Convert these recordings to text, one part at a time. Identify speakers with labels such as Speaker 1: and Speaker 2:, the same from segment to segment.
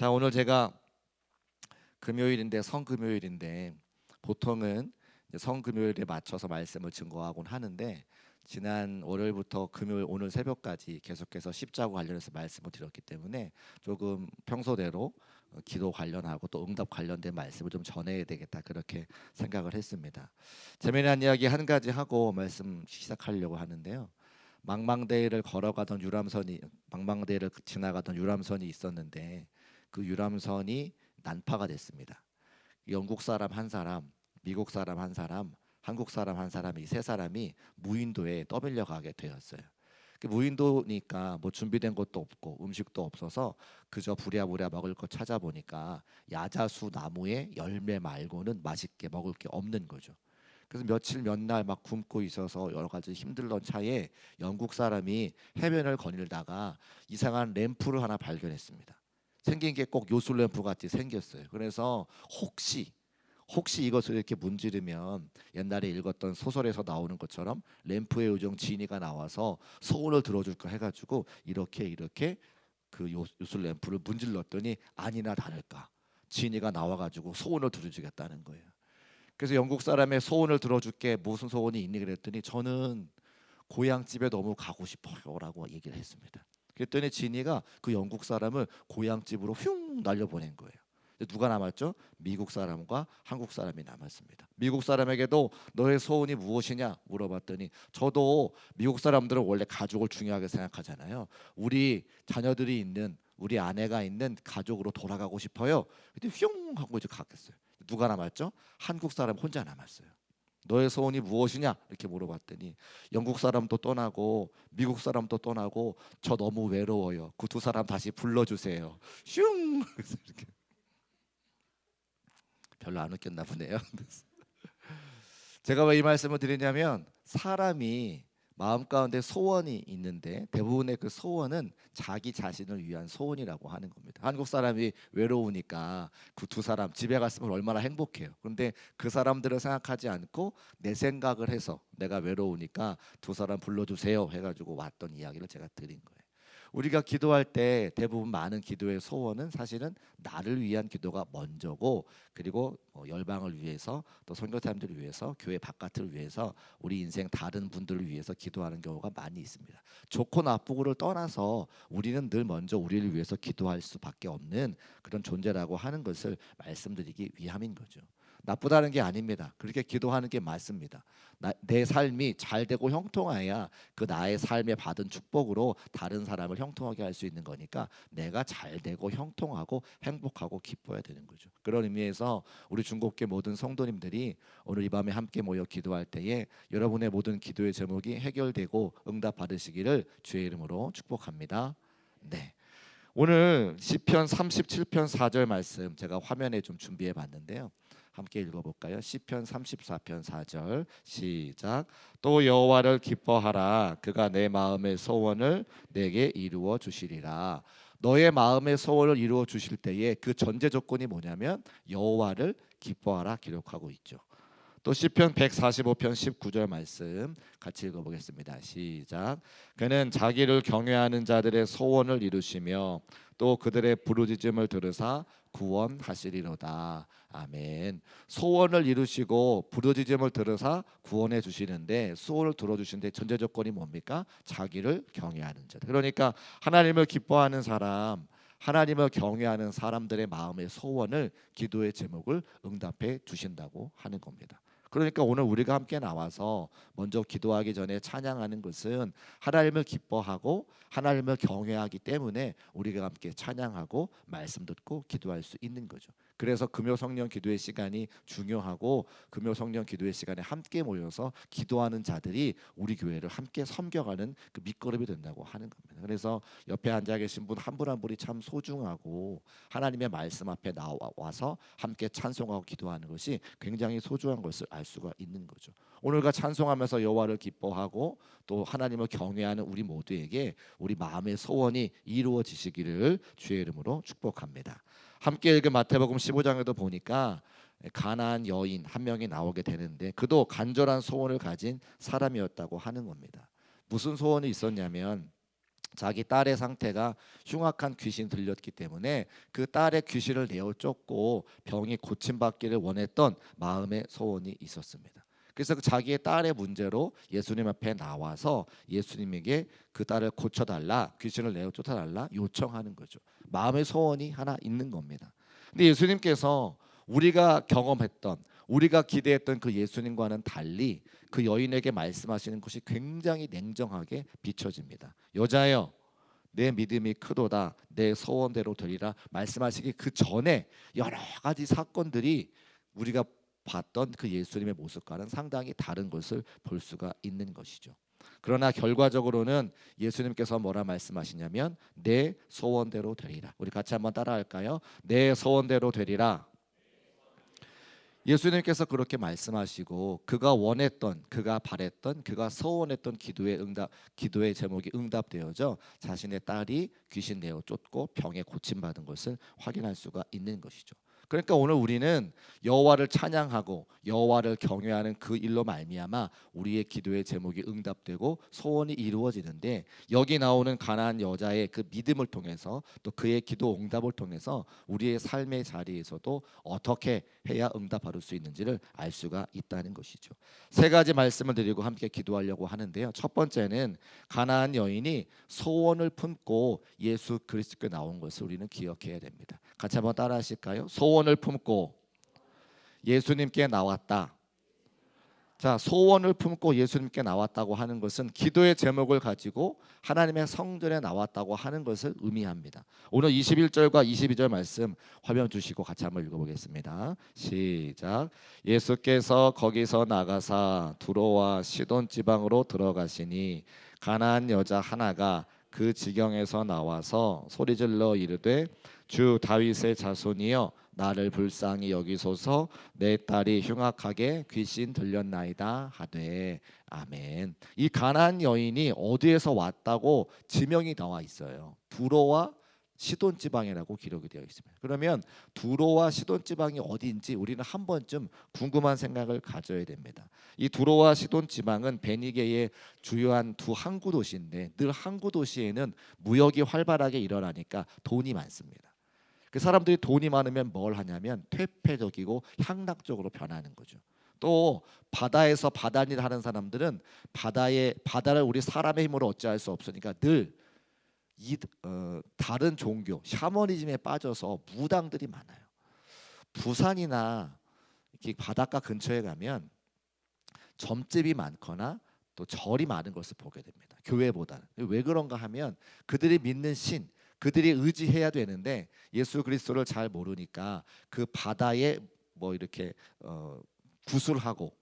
Speaker 1: 자, 오늘 제가 금요일인데 성금요일인데 보통은 이제 성금요일에 맞춰서 말씀을 증거하곤 하는데 지난 월요일부터 금요일 오늘 새벽까지 계속해서 십자가 관련해서 말씀을 드렸기 때문에 조금 평소대로 기도 관련하고 또 응답 관련된 말씀을 좀 전해야 되겠다 그렇게 생각을 했습니다. 재미난 이야기 한 가지 하고 말씀 시작하려고 하는데요. 망망대해를 지나가던 유람선이 있었는데 그 유람선이 난파가 됐습니다. 영국 사람 한 사람, 미국 사람 한 사람, 한국 사람 한 사람이 세 사람이 무인도에 떠밀려 가게 되었어요. 무인도니까 뭐 준비된 것도 없고 음식도 없어서 그저 부랴부랴 먹을 거 찾아보니까 야자수 나무의 열매 말고는 맛있게 먹을 게 없는 거죠. 그래서 며칠 몇 날 막 굶고 있어서 여러 가지 힘들던 차에 영국 사람이 해변을 거닐다가 이상한 램프를 하나 발견했습니다. 생긴 게 꼭 요술 램프 같이 생겼어요. 그래서 혹시 이것을 이렇게 문지르면 옛날에 읽었던 소설에서 나오는 것처럼 램프의 요정 지니가 나와서 소원을 들어줄까 해가지고 이렇게 그 요술 램프를 문질렀더니 아니나 다를까 지니가 나와가지고 소원을 들어주겠다는 거예요. 그래서 영국 사람의 소원을 들어줄게 무슨 소원이 있니 그랬더니 저는 고향집에 너무 가고 싶어요라고 얘기를 했습니다. 그랬더니 지니가 그 영국 사람을 고향집으로 흉 날려보낸 거예요. 누가 남았죠? 미국 사람과 한국 사람이 남았습니다. 미국 사람에게도 너의 소원이 무엇이냐 물어봤더니 저도 미국 사람들은 원래 가족을 중요하게 생각하잖아요. 우리 자녀들이 있는 우리 아내가 있는 가족으로 돌아가고 싶어요. 근데 흉 하고 이제 갔겠어요. 누가 남았죠? 한국 사람 혼자 남았어요. 너의 소원이 무엇이냐 이렇게 물어봤더니 영국 사람도 떠나고 미국 사람도 떠나고 저 너무 외로워요. 그 두 사람 다시 불러주세요. 슝 이렇게 별로 안 웃겼나 보네요. 제가 왜 이 말씀을 드리냐면 사람이 마음 가운데 소원이 있는데 대부분의 그 소원은 자기 자신을 위한 소원이라고 하는 겁니다. 한국 사람이 외로우니까 그 두 사람 집에 갔으면 얼마나 행복해요. 그런데 그 사람들을 생각하지 않고 내 생각을 해서 내가 외로우니까 두 사람 불러주세요 해가지고 왔던 이야기를 제가 드린 거예요. 우리가 기도할 때 대부분 많은 기도의 소원은 사실은 나를 위한 기도가 먼저고 그리고 열방을 위해서 또 선교사님들을 위해서 교회 바깥을 위해서 우리 인생 다른 분들을 위해서 기도하는 경우가 많이 있습니다. 좋고 나쁘고를 떠나서 우리는 늘 먼저 우리를 위해서 기도할 수밖에 없는 그런 존재라고 하는 것을 말씀드리기 위함인 거죠. 나쁘다는 게 아닙니다. 그렇게 기도하는 게 맞습니다. 내 삶이 잘 되고 형통해야 그 나의 삶에 받은 축복으로 다른 사람을 형통하게 할 수 있는 거니까 내가 잘 되고 형통하고 행복하고 기뻐야 되는 거죠. 그런 의미에서 우리 중국계 모든 성도님들이 오늘 이 밤에 함께 모여 기도할 때에 여러분의 모든 기도의 제목이 해결되고 응답 받으시기를 주의 이름으로 축복합니다. 네. 오늘 시편 37편 4절 말씀 제가 화면에 좀 준비해 봤는데요. 함께 읽어볼까요? 시편 34편 4절 시작. 또 여호와를 기뻐하라. 그가 내 마음의 소원을 내게 이루어 주시리라. 너의 마음의 소원을 이루어 주실 때에 그 전제 조건이 뭐냐면 여호와를 기뻐하라 기록하고 있죠. 또 시편 145편 19절 말씀 같이 읽어보겠습니다. 시작. 그는 자기를 경외하는 자들의 소원을 이루시며 또 그들의 부르짖음을 들으사 구원하시리로다. 아멘. 소원을 이루시고 부르짖음을 들으사 구원해 주시는데 소원을 들어주시는데 전제 조건이 뭡니까? 자기를 경외하는 자. 그러니까 하나님을 기뻐하는 사람 하나님을 경외하는 사람들의 마음의 소원을 기도의 제목을 응답해 주신다고 하는 겁니다. 그러니까 오늘 우리가 함께 나와서 먼저 기도하기 전에 찬양하는 것은 하나님을 기뻐하고 하나님을 경외하기 때문에 우리가 함께 찬양하고 말씀 듣고 기도할 수 있는 거죠. 그래서 금요 성령 기도의 시간이 중요하고 금요 성령 기도의 시간에 함께 모여서 기도하는 자들이 우리 교회를 함께 섬겨가는 그 밑거름이 된다고 하는 겁니다. 그래서 옆에 앉아 계신 분 한 분 한 분이 참 소중하고 하나님의 말씀 앞에 나와서 함께 찬송하고 기도하는 것이 굉장히 소중한 것을 알 수가 있는 거죠. 오늘과 찬송하면서 여호와를 기뻐하고 또 하나님을 경외하는 우리 모두에게 우리 마음의 소원이 이루어지시기를 주의 이름으로 축복합니다. 함께 읽은 마태복음 15장에도 보니까 가나안 여인 한 명이 나오게 되는데 그도 간절한 소원을 가진 사람이었다고 하는 겁니다. 무슨 소원이 있었냐면 자기 딸의 상태가 흉악한 귀신이 들렸기 때문에 그 딸의 귀신을 내어 쫓고 병이 고침받기를 원했던 마음의 소원이 있었습니다. 그래서 그 자기의 딸의 문제로 예수님 앞에 나와서 예수님에게 그 딸을 고쳐달라, 귀신을 내어 쫓아달라 요청하는 거죠. 마음의 소원이 하나 있는 겁니다. 근데 예수님께서 우리가 경험했던, 우리가 기대했던 그 예수님과는 달리 그 여인에게 말씀하시는 것이 굉장히 냉정하게 비춰집니다. 여자여, 내 믿음이 크도다, 내 소원대로 되리라 말씀하시기 그 전에 여러 가지 사건들이 우리가 봤던 그 예수님의 모습과는 상당히 다른 것을 볼 수가 있는 것이죠. 그러나 결과적으로는 예수님께서 뭐라 말씀하시냐면 내 소원대로 되리라. 우리 같이 한번 따라할까요? 내 소원대로 되리라. 예수님께서 그렇게 말씀하시고 그가 원했던, 그가 바랬던, 그가 소원했던 기도의 제목이 응답되어져 자신의 딸이 귀신 내어 쫓고 병에 고침받은 것을 확인할 수가 있는 것이죠. 그러니까 오늘 우리는 여호와를 찬양하고 여호와를 경외하는 그 일로 말미암아 우리의 기도의 제목이 응답되고 소원이 이루어지는데, 여기 나오는 가나안 여자의 그 믿음을 통해서 또 그의 기도 응답을 통해서 우리의 삶의 자리에서도 어떻게 해야 응답받을 수 있는지를 알 수가 있다는 것이죠. 세 가지 말씀을 드리고 함께 기도하려고 하는데요. 첫 번째는 가나안 여인이 소원을 품고 예수 그리스도께 나온 것을 우리는 기억해야 됩니다. 같이 한번 따라하실까요? 소원을 품고 예수님께 나왔다. 자, 소원을 품고 예수님께 나왔다고 하는 것은 기도의 제목을 가지고 하나님의 성전에 나왔다고 하는 것을 의미합니다. 오늘 21절과 22절 말씀 화면 주시고 같이 한번 읽어보겠습니다. 시작. 예수께서 거기서 나가사 두로와 시돈 지방으로 들어가시니 가나안 여자 하나가 그 지경에서 나와서 소리질러 이르되 주 다윗의 자손이여 나를 불쌍히 여기소서, 내 딸이 흉악하게 귀신 들렸나이다 하되. 아멘. 이 가나안 여인이 어디에서 왔다고 지명이 나와 있어요. 두로와 시돈 지방이라고 기록이 되어 있습니다. 그러면 두로와 시돈 지방이 어디인지 우리는 한 번쯤 궁금한 생각을 가져야 됩니다. 이 두로와 시돈 지방은 베니게의 주요한 두 항구 도시인데 늘 항구 도시에는 무역이 활발하게 일어나니까 돈이 많습니다. 그 사람들이 돈이 많으면 뭘 하냐면 퇴폐적이고 향락적으로 변하는 거죠. 또 바다에서 바다일 하는 사람들은 바다를 우리 사람의 힘으로 어찌할 수 없으니까 늘 다른 종교 샤머니즘에 빠져서 무당들이 많아요. 부산이나 이렇게 바닷가 근처에 가면 점집이 많거나 또 절이 많은 것을 보게 됩니다. 교회보다는. 왜 그런가 하면 그들이 믿는 신, 그들이 의지해야 되는데 예수 그리스도를 잘 모르니까 그 바다에 뭐 이렇게 구술하고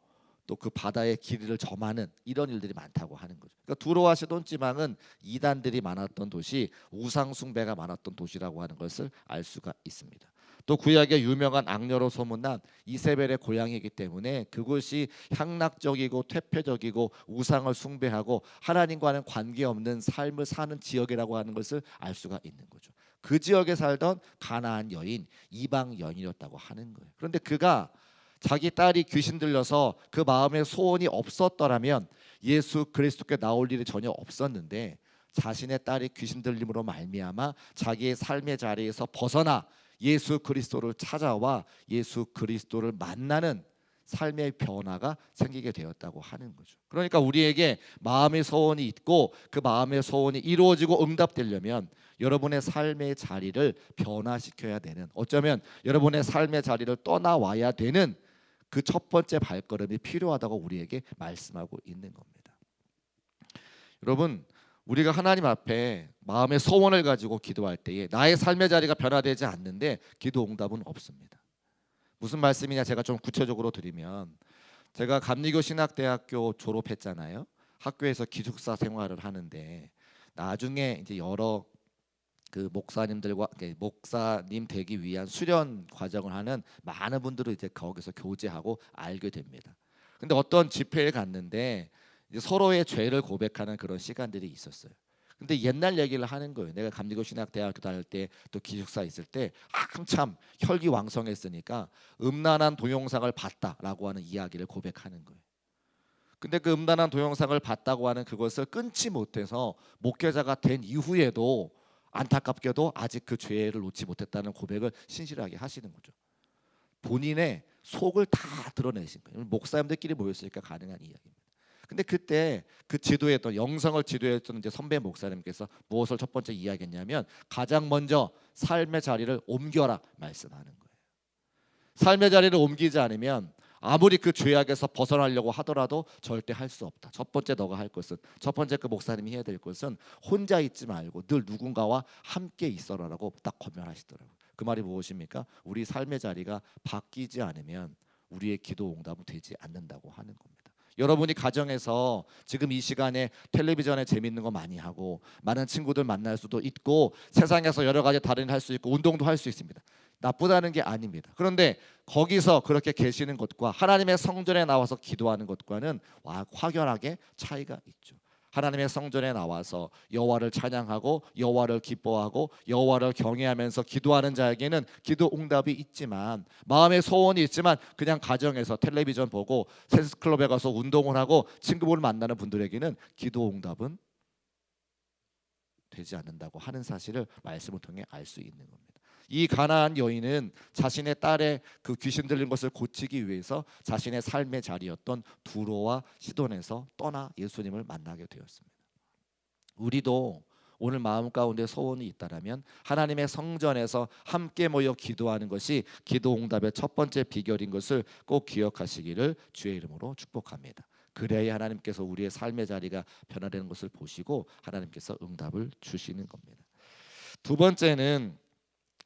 Speaker 1: 또 그 바다의 길이를 점하는 이런 일들이 많다고 하는 거죠. 그러니까 두로와 시돈 지방은 이단들이 많았던 도시, 우상 숭배가 많았던 도시라고 하는 것을 알 수가 있습니다. 또 구약의 유명한 악녀로 소문난 이세벨의 고향이기 때문에 그곳이 향락적이고 퇴폐적이고 우상을 숭배하고 하나님과는 관계없는 삶을 사는 지역이라고 하는 것을 알 수가 있는 거죠. 그 지역에 살던 가나안 여인, 이방 여인이었다고 하는 거예요. 그런데 그가 자기 딸이 귀신 들려서 그 마음에 소원이 없었더라면 예수 그리스도께 나올 일이 전혀 없었는데, 자신의 딸이 귀신 들림으로 말미암아 자기의 삶의 자리에서 벗어나 예수 그리스도를 찾아와 예수 그리스도를 만나는 삶의 변화가 생기게 되었다고 하는 거죠. 그러니까 우리에게 마음의 소원이 있고 그 마음의 소원이 이루어지고 응답되려면 여러분의 삶의 자리를 변화시켜야 되는, 어쩌면 여러분의 삶의 자리를 떠나와야 되는 그 첫 번째 발걸음이 필요하다고 우리에게 말씀하고 있는 겁니다. 여러분, 우리가 하나님 앞에 마음의 소원을 가지고 기도할 때에 나의 삶의 자리가 변화되지 않는데 기도 응답은 없습니다. 무슨 말씀이냐, 제가 좀 구체적으로 드리면, 제가 감리교 신학대학교 졸업했잖아요. 학교에서 기숙사 생활을 하는데 나중에 이제 여러 그 목사님들과 목사님 되기 위한 수련 과정을 하는 많은 분들을 이제 거기서 교제하고 알게 됩니다. 근데 어떤 집회에 갔는데 이제 서로의 죄를 고백하는 그런 시간들이 있었어요. 근데 옛날 얘기를 하는 거예요. 내가 감리교 신학대학교 다닐 때 또 기숙사 있을 때 한참 혈기왕성했으니까 음란한 동영상을 봤다라고 하는 이야기를 고백하는 거예요. 근데 그 음란한 동영상을 봤다고 하는 그것을 끊지 못해서 목회자가 된 이후에도 안타깝게도 아직 그 죄를 놓지 못했다는 고백을 신실하게 하시는 거죠. 본인의 속을 다 드러내신 거예요. 목사님들끼리 모였으니까 가능한 이야기입니다. 근데 그때 그 지도했던 영성을 지도했던 이제 선배 목사님께서 무엇을 첫 번째 이야기했냐면 가장 먼저 삶의 자리를 옮겨라 말씀하는 거예요. 삶의 자리를 옮기지 않으면 아무리 그 죄악에서 벗어나려고 하더라도 절대 할 수 없다. 첫 번째 너가 할 것은, 첫 번째 그 목사님이 해야 될 것은 혼자 있지 말고 늘 누군가와 함께 있어라라고 딱 권면하시더라고요. 그 말이 무엇입니까? 우리 삶의 자리가 바뀌지 않으면 우리의 기도 응답은 되지 않는다고 하는 겁니다. 여러분이 가정에서 지금 이 시간에 텔레비전에 재밌는 거 많이 하고 많은 친구들 만날 수도 있고 세상에서 여러 가지 다른 일 할 수 있고 운동도 할 수 있습니다. 나쁘다는 게 아닙니다. 그런데 거기서 그렇게 계시는 것과 하나님의 성전에 나와서 기도하는 것과는 확연하게 차이가 있죠. 하나님의 성전에 나와서 여호와를 찬양하고 여호와를 기뻐하고 여호와를 경외하면서 기도하는 자에게는 기도 응답이 있지만, 마음의 소원이 있지만 그냥 가정에서 텔레비전 보고 헬스클럽에 가서 운동을 하고 친구를 만나는 분들에게는 기도 응답은 되지 않는다고 하는 사실을 말씀을 통해 알 수 있는 겁니다. 이 가나안 여인은 자신의 딸의 그 귀신 들린 것을 고치기 위해서 자신의 삶의 자리였던 두로와 시돈에서 떠나 예수님을 만나게 되었습니다. 우리도 오늘 마음 가운데 소원이 있다라면 하나님의 성전에서 함께 모여 기도하는 것이 기도 응답의 첫 번째 비결인 것을 꼭 기억하시기를 주의 이름으로 축복합니다. 그래야 하나님께서 우리의 삶의 자리가 변화되는 것을 보시고 하나님께서 응답을 주시는 겁니다. 두 번째는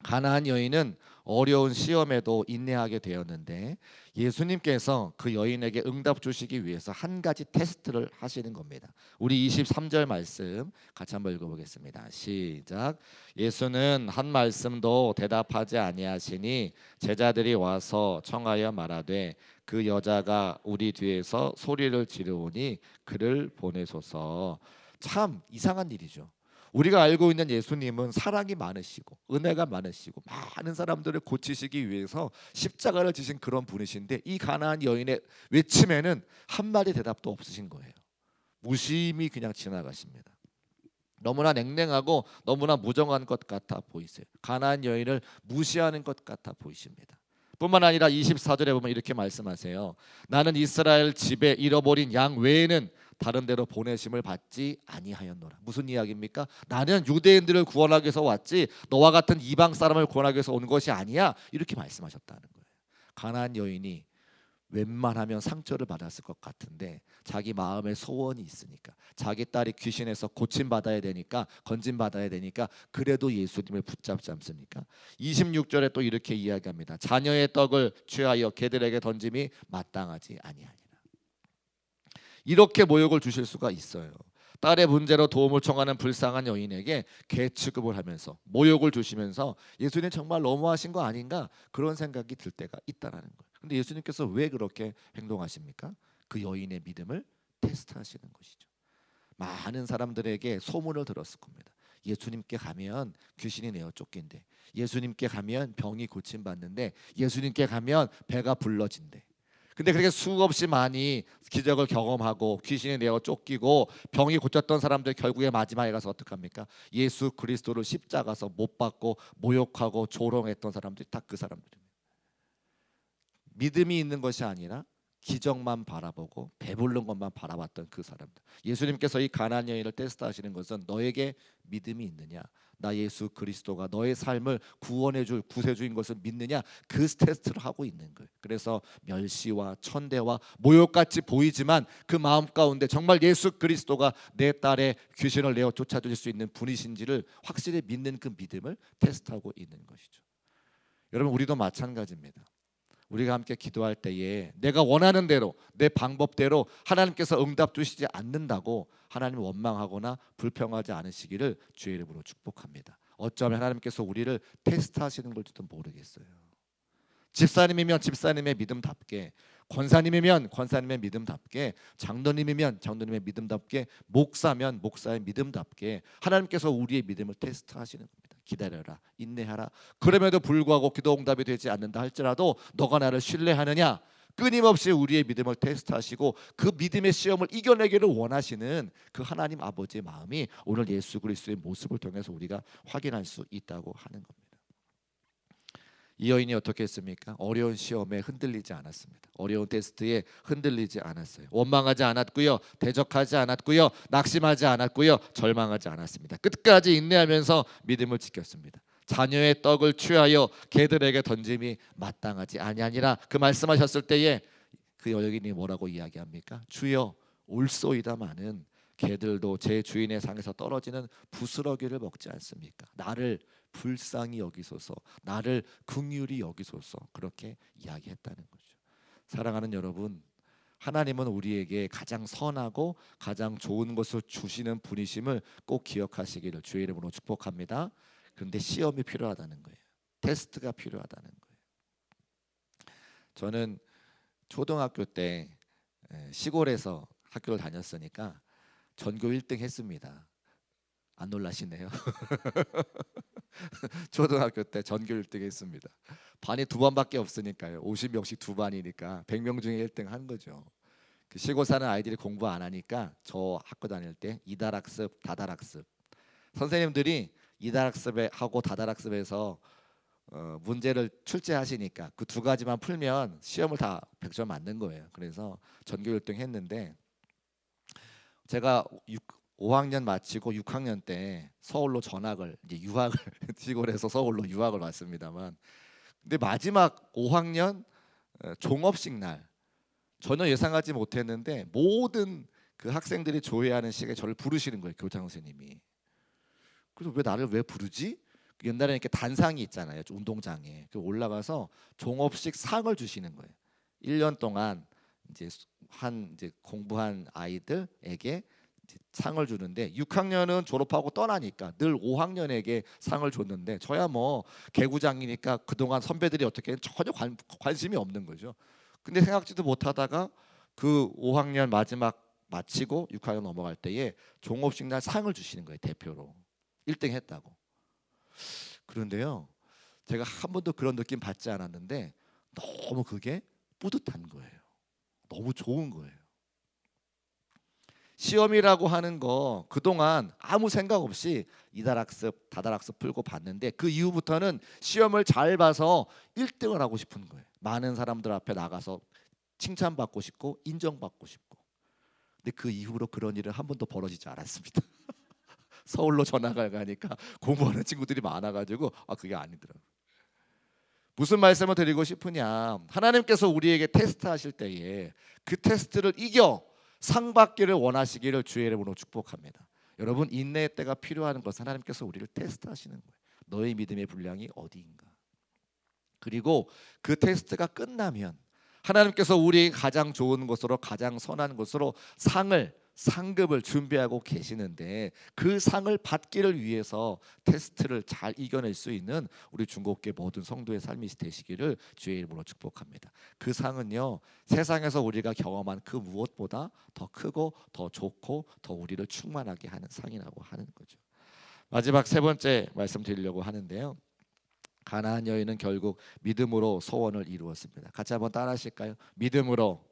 Speaker 1: 가나안 여인은 어려운 시험에도 인내하게 되었는데 예수님께서 그 여인에게 응답 주시기 위해서 한 가지 테스트를 하시는 겁니다. 우리 23절 말씀 같이 한번 읽어보겠습니다. 시작. 예수는 한 말씀도 대답하지 아니하시니 제자들이 와서 청하여 말하되 그 여자가 우리 뒤에서 소리를 지르오니 그를 보내소서. 참 이상한 일이죠. 우리가 알고 있는 예수님은 사랑이 많으시고 은혜가 많으시고 많은 사람들을 고치시기 위해서 십자가를 지신 그런 분이신데 이 가나안 여인의 외침에는 한마디 대답도 없으신 거예요. 무심히 그냥 지나가십니다. 너무나 냉랭하고 너무나 무정한 것 같아 보이세요. 가나안 여인을 무시하는 것 같아 보이십니다. 뿐만 아니라 24절에 보면 이렇게 말씀하세요. 나는 이스라엘 집에 잃어버린 양 외에는 다른 데로 보내심을 받지 아니하였노라. 무슨 이야기입니까? 나는 유대인들을 구원하기 위해서 왔지 너와 같은 이방 사람을 구원하기 위해서 온 것이 아니야. 이렇게 말씀하셨다는 거예요. 가나안 여인이 웬만하면 상처를 받았을 것 같은데 자기 마음에 소원이 있으니까, 자기 딸이 귀신에서 고침받아야 되니까, 건진받아야 되니까 그래도 예수님을 붙잡지 않습니까? 26절에 또 이렇게 이야기합니다. 자녀의 떡을 취하여 개들에게 던짐이 마땅하지 아니하니라. 이렇게 모욕을 주실 수가 있어요. 딸의 문제로 도움을 청하는 불쌍한 여인에게 개 취급을 하면서 모욕을 주시면서 예수님 정말 너무하신 거 아닌가 그런 생각이 들 때가 있다라는 거예요. 근데 예수님께서 왜 그렇게 행동하십니까? 그 여인의 믿음을 테스트하시는 것이죠. 많은 사람들에게 소문을 들었을 겁니다. 예수님께 가면 귀신이 내어 쫓긴대. 예수님께 가면 병이 고침받는데, 예수님께 가면 배가 불러진대. 근데 그렇게 수없이 많이 기적을 경험하고 귀신이 내어 쫓기고 병이 고쳤던 사람들 결국에 마지막에 가서 어떡합니까? 예수 그리스도를 십자가서 못 박고 모욕하고 조롱했던 사람들이 다 그 사람들입니다. 믿음이 있는 것이 아니라 기적만 바라보고 배부른 것만 바라봤던 그 사람들. 예수님께서 이 가나안 여인을 테스트하시는 것은 너에게 믿음이 있느냐, 나 예수 그리스도가 너의 삶을 구원해줄 구세주인 것을 믿느냐, 그 테스트를 하고 있는 거예요. 그래서 멸시와 천대와 모욕같이 보이지만 그 마음 가운데 정말 예수 그리스도가 내 딸의 귀신을 내어 쫓아줄 수 있는 분이신지를 확실히 믿는 그 믿음을 테스트하고 있는 것이죠. 여러분, 우리도 마찬가지입니다. 우리가 함께 기도할 때에 내가 원하는 대로 내 방법대로 하나님께서 응답 주시지 않는다고 하나님 원망하거나 불평하지 않으시기를 주의 이름으로 축복합니다. 어쩌면 하나님께서 우리를 테스트하시는 걸지도 모르겠어요. 집사님이면 집사님의 믿음답게, 권사님이면 권사님의 믿음답게, 장로님이면 장로님의 믿음답게, 목사면 목사의 믿음답게 하나님께서 우리의 믿음을 테스트하시는 겁니다. 기다려라, 인내하라. 그럼에도 불구하고 기도 응답이 되지 않는다 할지라도 너가 나를 신뢰하느냐, 끊임없이 우리의 믿음을 테스트하시고 그 믿음의 시험을 이겨내기를 원하시는 그 하나님 아버지의 마음이 오늘 예수 그리스도의 모습을 통해서 우리가 확인할 수 있다고 하는 겁니다. 이 여인이 어떻게 했습니까? 어려운 시험에 흔들리지 않았습니다. 어려운 테스트에 흔들리지 않았어요. 원망하지 않았고요, 대적하지 않았고요, 낙심하지 않았고요, 절망하지 않았습니다. 끝까지 인내하면서 믿음을 지켰습니다. 자녀의 떡을 취하여 개들에게 던짐이 마땅하지 아니하니라 그 말씀하셨을 때에 그 여인이 뭐라고 이야기합니까? 주여 올소이다마는 개들도 제 주인의 상에서 떨어지는 부스러기를 먹지 않습니까? 나를 불쌍히 여기소서, 나를 긍휼히 여기소서, 그렇게 이야기했다는 거죠. 사랑하는 여러분, 하나님은 우리에게 가장 선하고 가장 좋은 것을 주시는 분이심을 꼭 기억하시기를 주의 이름으로 축복합니다. 그런데 시험이 필요하다는 거예요. 테스트가 필요하다는 거예요. 저는 초등학교 때 시골에서 학교를 다녔으니까 전교 1등 했습니다. 안 놀라시네요. 초등학교 때 전교 1등 했습니다. 반이 두 반밖에 없으니까요. 50명씩 두 반이니까 100명 중에 1등 한 거죠. 그 시골 사는 아이들이 공부 안 하니까 저 학교 다닐 때 이달학습, 다달학습. 선생님들이 이달학습에 하고 다달학습에서 문제를 출제하시니까 그 두 가지만 풀면 시험을 다 100점 맞는 거예요. 그래서 전교 1등 했는데 제가 5학년 마치고 6학년 때 서울로 전학을 이제 유학을 시골에서 서울로 유학을 왔습니다만, 근데 마지막 5학년 종업식 날 전혀 예상하지 못했는데 모든 그 학생들이 조회하는 시간에 저를 부르시는 거예요, 교장 선생님이. 그래서 왜 나를 왜 부르지? 옛날에 이렇게 단상이 있잖아요, 운동장에. 올라가서 종업식 상을 주시는 거예요. 1년 동안 이제 공부한 아이들에게 상을 주는데 6학년은 졸업하고 떠나니까 늘 5학년에게 상을 줬는데 저야 뭐 개구장이니까 그동안 선배들이 어떻게 전혀 관심이 없는 거죠. 근데 생각지도 못하다가 그 5학년 마지막 마치고 6학년 넘어갈 때에 종업식 날 상을 주시는 거예요, 대표로. 1등 했다고. 그런데요, 제가 한 번도 그런 느낌 받지 않았는데 너무 그게 뿌듯한 거예요. 너무 좋은 거예요. 시험이라고 하는 거 그동안 아무 생각 없이 이달학습, 다달학습 풀고 봤는데 그 이후부터는 시험을 잘 봐서 1등을 하고 싶은 거예요. 많은 사람들 앞에 나가서 칭찬받고 싶고 인정받고 싶고. 근데 그 이후로 그런 일은 한 번도 벌어지지 않았습니다. 서울로 전학을 가니까 공부하는 친구들이 많아가지고 그게 아니더라고요. 무슨 말씀을 드리고 싶으냐, 하나님께서 우리에게 테스트하실 때에 그 테스트를 이겨 상 받기를 원하시기를 주의 이름으로 축복합니다. 여러분, 인내의 때가 필요한 것은 하나님께서 우리를 테스트하시는 거예요. 너의 믿음의 분량이 어디인가. 그리고 그 테스트가 끝나면 하나님께서 우리 가장 좋은 것으로, 가장 선한 것으로 상급을 준비하고 계시는데 그 상을 받기를 위해서 테스트를 잘 이겨낼 수 있는 우리 중국계 모든 성도의 삶이 되시기를 주의 이름으로 축복합니다. 그 상은요, 세상에서 우리가 경험한 그 무엇보다 더 크고 더 좋고 더 우리를 충만하게 하는 상이라고 하는 거죠. 마지막 세 번째 말씀드리려고 하는데요, 가나안 여인은 결국 믿음으로 소원을 이루었습니다. 같이 한번 따라하실까요? 믿음으로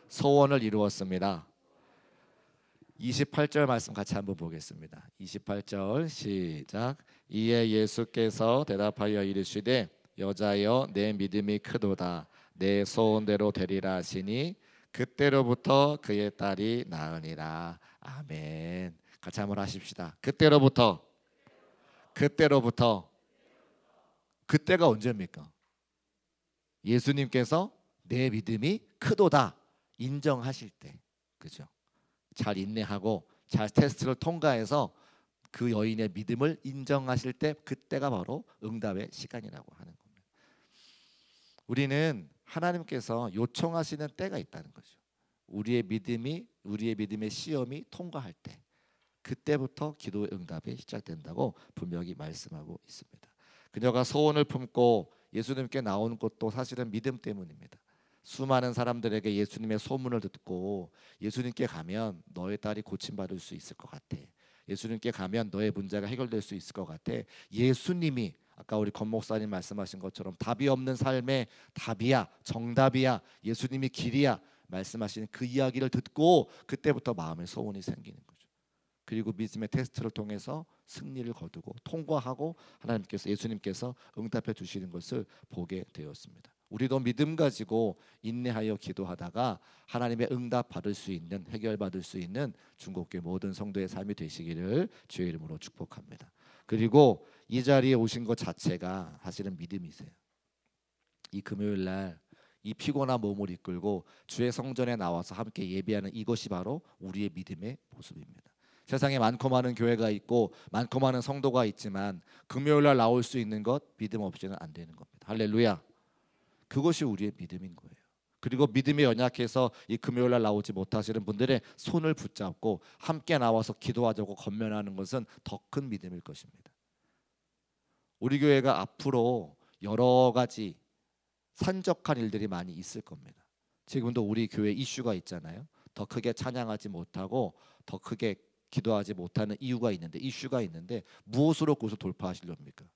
Speaker 1: 소원을 이루었습니다. 28절 말씀 같이 한번 보겠습니다. 28절 시작. 이에 예수께서 대답하여 이르시되 여자여 내 믿음이 크도다 내 소원대로 되리라 하시니 그때로부터 그의 딸이 나으니라. 아멘. 같이 한번 하십시다. 그때로부터 그때가 언제입니까? 예수님께서 내 믿음이 크도다 인정하실 때, 그죠? 잘 인내하고 잘 테스트를 통과해서 그 여인의 믿음을 인정하실 때, 그때가 바로 응답의 시간이라고 하는 겁니다. 우리는 하나님께서 요청하시는 때가 있다는 거죠. 우리의 믿음의 시험이 통과할 때, 그때부터 기도의 응답이 시작된다고 분명히 말씀하고 있습니다. 그녀가 소원을 품고 예수님께 나온 것도 사실은 믿음 때문입니다. 수많은 사람들에게 예수님의 소문을 듣고 예수님께 가면 너의 딸이 고침받을 수 있을 것 같아, 예수님께 가면 너의 문제가 해결될 수 있을 것 같아, 예수님이 아까 우리 권 목사님 말씀하신 것처럼 답이 없는 삶의 답이야, 정답이야, 예수님이 길이야 말씀하시는 그 이야기를 듣고 그때부터 마음에 소원이 생기는 거죠. 그리고 믿음의 테스트를 통해서 승리를 거두고 통과하고 하나님께서 예수님께서 응답해 주시는 것을 보게 되었습니다. 우리도 믿음 가지고 인내하여 기도하다가 하나님의 응답 받을 수 있는, 해결 받을 수 있는 중국교회 모든 성도의 삶이 되시기를 주의 이름으로 축복합니다. 그리고 이 자리에 오신 것 자체가 사실은 믿음이세요. 이 금요일 날 이 피곤한 몸을 이끌고 주의 성전에 나와서 함께 예배하는 이것이 바로 우리의 믿음의 모습입니다. 세상에 많고 많은 교회가 있고 많고 많은 성도가 있지만 금요일 날 나올 수 있는 것 믿음 없이는 안 되는 겁니다. 할렐루야. 그것이 우리의 믿음인 거예요. 그리고 믿음이 연약해서 이 금요일 날 나오지 못하시는 분들의 손을 붙잡고 함께 나와서 기도하자고 권면하는 것은 더 큰 믿음일 것입니다. 우리 교회가 앞으로 여러 가지 산적한 일들이 많이 있을 겁니다. 지금도 우리 교회 이슈가 있잖아요. 더 크게 찬양하지 못하고 더 크게 기도하지 못하는 이유가 있는데, 이슈가 있는데 무엇으로 그것을 돌파하시렵니까?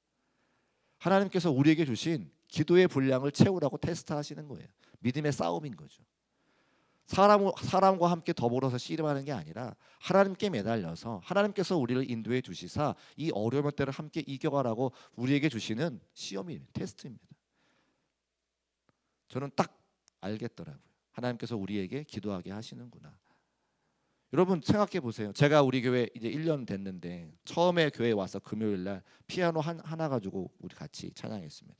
Speaker 1: 하나님께서 우리에게 주신 기도의 분량을 채우라고 테스트하시는 거예요. 믿음의 싸움인 거죠. 사람과 함께 더불어서 씨름하는 게 아니라 하나님께 매달려서 하나님께서 우리를 인도해 주시사 이 어려운 때를 함께 이겨가라고 우리에게 주시는 시험입니다. 테스트입니다. 저는 딱 알겠더라고요. 하나님께서 우리에게 기도하게 하시는구나. 여러분 생각해 보세요. 제가 우리 교회 이제 1년 됐는데 처음에 교회에 와서 금요일 날 피아노 하나 가지고 우리 같이 찬양했습니다.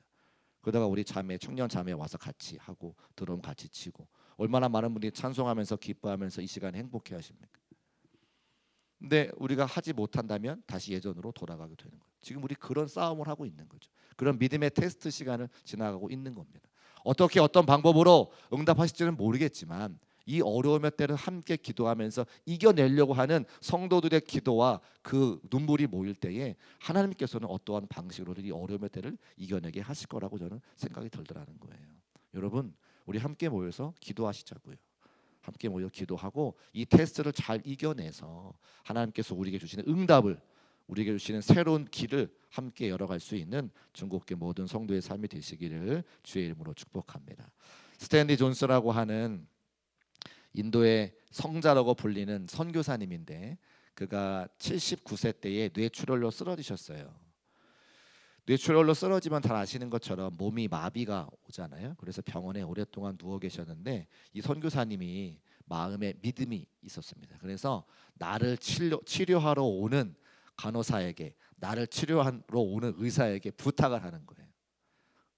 Speaker 1: 그러다가 우리 자매, 청년 자매 와서 같이 하고 드럼 같이 치고 얼마나 많은 분들이 찬송하면서 기뻐하면서 이 시간에 행복해 하십니까? 근데 우리가 하지 못한다면 다시 예전으로 돌아가게 되는 거예요. 지금 우리 그런 싸움을 하고 있는 거죠. 그런 믿음의 테스트 시간을 지나가고 있는 겁니다. 어떻게 어떤 방법으로 응답하실지는 모르겠지만 이 어려움의 때를 함께 기도하면서 이겨내려고 하는 성도들의 기도와 그 눈물이 모일 때에 하나님께서는 어떠한 방식으로 이 어려움의 때를 이겨내게 하실 거라고 저는 생각이 들더라는 거예요. 여러분 우리 함께 모여서 기도하시자고요. 함께 모여 기도하고 이 테스트를 잘 이겨내서 하나님께서 우리에게 주시는 응답을, 우리에게 주시는 새로운 길을 함께 열어갈 수 있는 중국계 모든 성도의 삶이 되시기를 주의 이름으로 축복합니다. 스탠리 존스라고 하는 인도의 성자라고 불리는 선교사님인데 그가 79세 때에 뇌출혈로 쓰러지셨어요. 뇌출혈로 쓰러지면 잘 아시는 것처럼 몸이 마비가 오잖아요. 그래서 병원에 오랫동안 누워 계셨는데 이 선교사님이 마음에 믿음이 있었습니다. 그래서 나를 치료하러 오는 간호사에게, 나를 치료하러 오는 의사에게 부탁을 하는 거예요.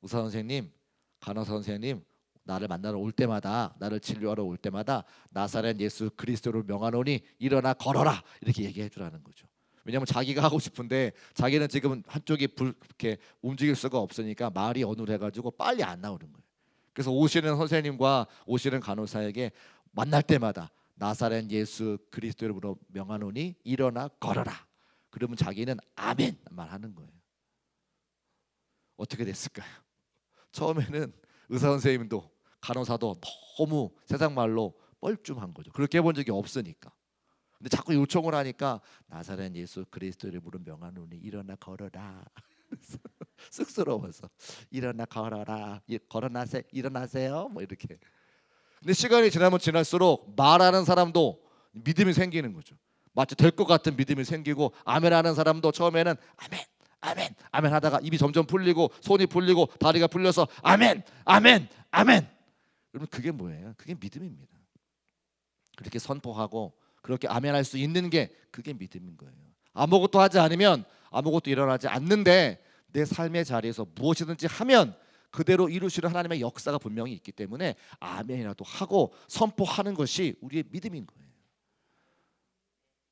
Speaker 1: 의사 선생님, 간호사 선생님, 나를 만나러 올 때마다, 나를 진료하러 올 때마다 나사렛 예수 그리스도를 명하노니 일어나 걸어라 이렇게 얘기해 주라는 거죠. 왜냐하면 자기가 하고 싶은데 자기는 지금 한쪽이 이렇게 움직일 수가 없으니까 말이 어눌해가지고 빨리 안 나오는 거예요. 그래서 오시는 선생님과 오시는 간호사에게 만날 때마다 나사렛 예수 그리스도로 명하노니 일어나 걸어라. 그러면 자기는 아멘 말하는 거예요. 어떻게 됐을까요? 처음에는 의사 선생님도 간호사도 너무 세상 말로 뻘쭘한 거죠. 그렇게 해본 적이 없으니까. 근데 자꾸 요청을 하니까 나사렛 예수 그리스도 이름으로 명하노니 일어나 걸어라. 쑥스러워서 일어나 걸어라, 일어나세요 뭐 이렇게. 근데 시간이 지나면 지날수록 말하는 사람도 믿음이 생기는 거죠. 마치 될 것 같은 믿음이 생기고 아멘하는 사람도 처음에는 아멘 아멘 아멘 하다가 입이 점점 풀리고 손이 풀리고 다리가 풀려서 아멘 아멘 아멘. 여러분 그게 뭐예요? 그게 믿음입니다. 그렇게 선포하고 그렇게 아멘할 수 있는 게 그게 믿음인 거예요. 아무것도 하지 않으면 아무것도 일어나지 않는데 내 삶의 자리에서 무엇이든지 하면 그대로 이루시는 하나님의 역사가 분명히 있기 때문에 아멘이라도 하고 선포하는 것이 우리의 믿음인 거예요.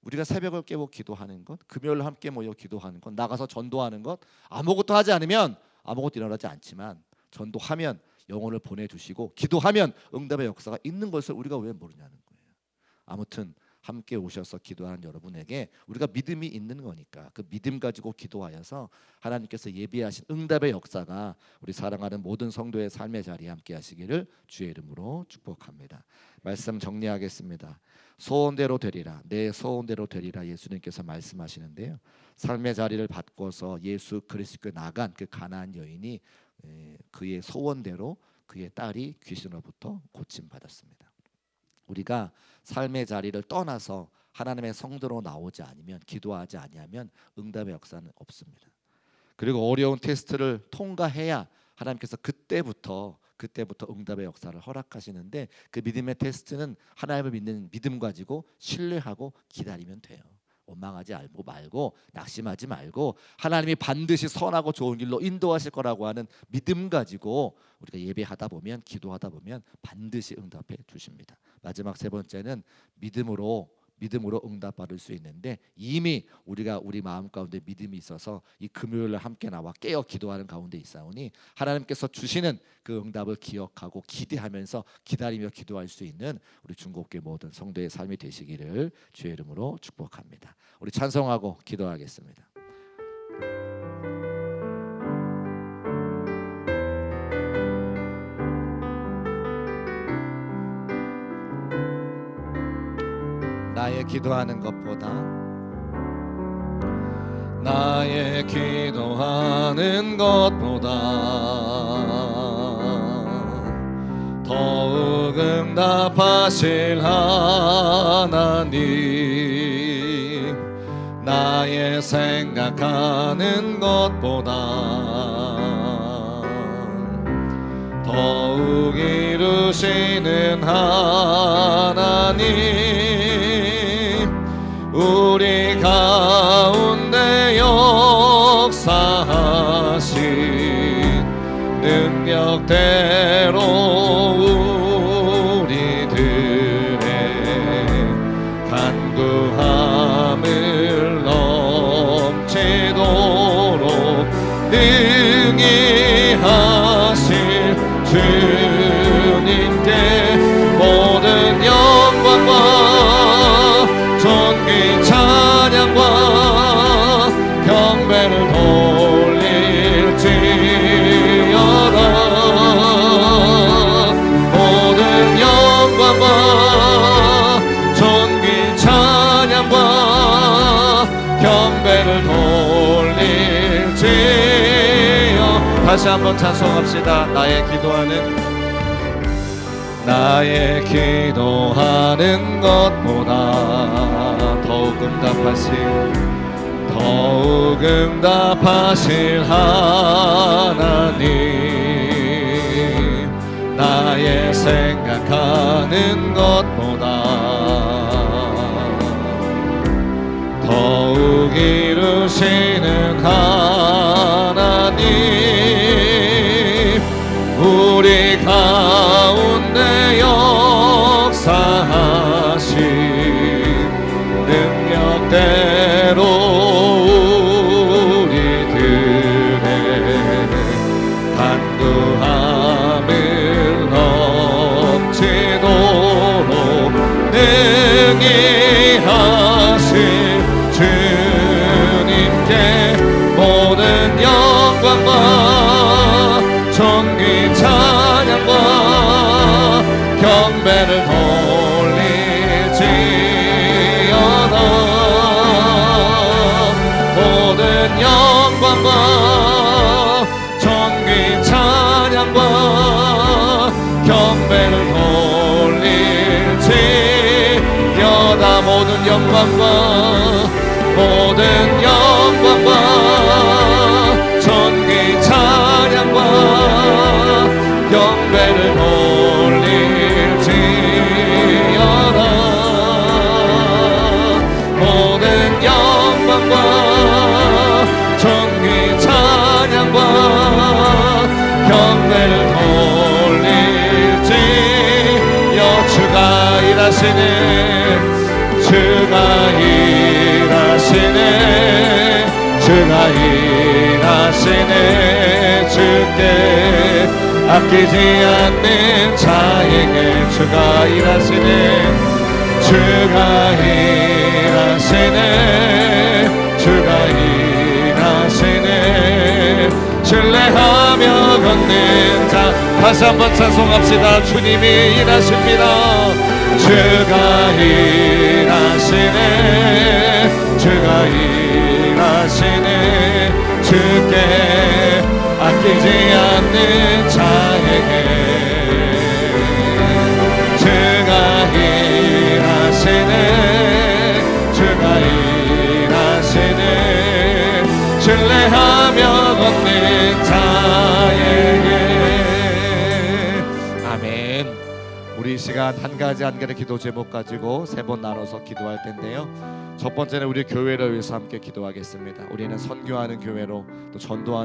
Speaker 1: 우리가 새벽을 깨고 기도하는 것, 금요일 함께 모여 기도하는 것, 나가서 전도하는 것, 아무것도 하지 않으면 아무것도 일어나지 않지만 전도하면 영혼을 보내주시고 기도하면 응답의 역사가 있는 것을 우리가 왜 모르냐는 거예요. 아무튼 함께 오셔서 기도하는 여러분에게 우리가 믿음이 있는 거니까 그 믿음 가지고 기도하여서 하나님께서 예비하신 응답의 역사가 우리 사랑하는 모든 성도의 삶의 자리에 함께 하시기를 주의 이름으로 축복합니다. 말씀 정리하겠습니다. 소원대로 되리라, 내 소원대로 되리라 예수님께서 말씀하시는데요. 삶의 자리를 바꿔서 예수 그리스도께 나간 그 가나안 여인이 그의 소원대로 그의 딸이 귀신으로부터 고침받았습니다. 우리가 삶의 자리를 떠나서 하나님의 성도로 나오지 않으면, 기도하지 아니하면 응답의 역사는 없습니다. 그리고 어려운 테스트를 통과해야 하나님께서 그때부터 응답의 역사를 허락하시는데, 그 믿음의 테스트는 하나님을 믿는 믿음 가지고 신뢰하고 기다리면 돼요. 원망하지 말고 낙심하지 말고 하나님이 반드시 선하고 좋은 길로 인도하실 거라고 하는 믿음 가지고 우리가 예배하다 보면, 기도하다 보면 반드시 응답해 주십니다. 마지막 세 번째는 믿음으로 응답받을 수 있는데, 이미 우리가 우리 마음 가운데 믿음이 있어서 이 금요일날 함께 나와 깨어 기도하는 가운데 있사오니 하나님께서 주시는 그 응답을 기억하고 기대하면서 기다리며 기도할 수 있는 우리 중국교회 모든 성도의 삶이 되시기를 주의 이름으로 축복합니다. 우리 찬송하고 기도하겠습니다. 나의 기도하는 것보다 더욱 응답하실 하나님, 나의 생각하는 것보다 더욱 이루시는 하나님, 우리 가운데 역사하신 능력대로 우리들의 간구함을 넘치도록 능히 하실 주님께 모든 영광과 존귀 찬양과 경배를 돌릴지어다. 모든 영광과 존귀 찬양과 경배를 돌릴지어. 다시 한번 찬송합시다. 나의 기도하는 것보다 더욱 응답하실 하나님, 나의 생각하는 것보다 더욱 이루시는 하나님, 우리 가운데 역사하신 능력대로 우리들의 간구함을 넘치도록 능히 하실 주님께 모든 영광과 존귀 찬양과 경배를 돌릴지어다. 모든 영광과 존귀 찬양과 경배를 돌릴지어다. 모든 영광과 존귀 찬양과 경배를 돌릴지어다. 모든 영광과 존귀 찬양과 경배를 돌릴지어. 주가 일하시네 주께 아끼지 않는 자에게 주가 일하시네 주가 일하시네 주가 일하시네 신뢰하며 걷는 자 다시 한번 찬송합시다. 주님이 일하십니다. 주가 일하시네 주가 일하시네 주께 아끼지 않는 자에게 주가 일하시네 주가 일하시네 신뢰하며 걷는 자에게. 아멘. 우리 이 시간 한 가지 한 가지 기도 제목 가지고 3번 나눠서 기도할 텐데요. 첫 번째는 우리 교회를 위해서 함께 기도하겠습니다. 우리는 선교하는 교회로 또 전도하는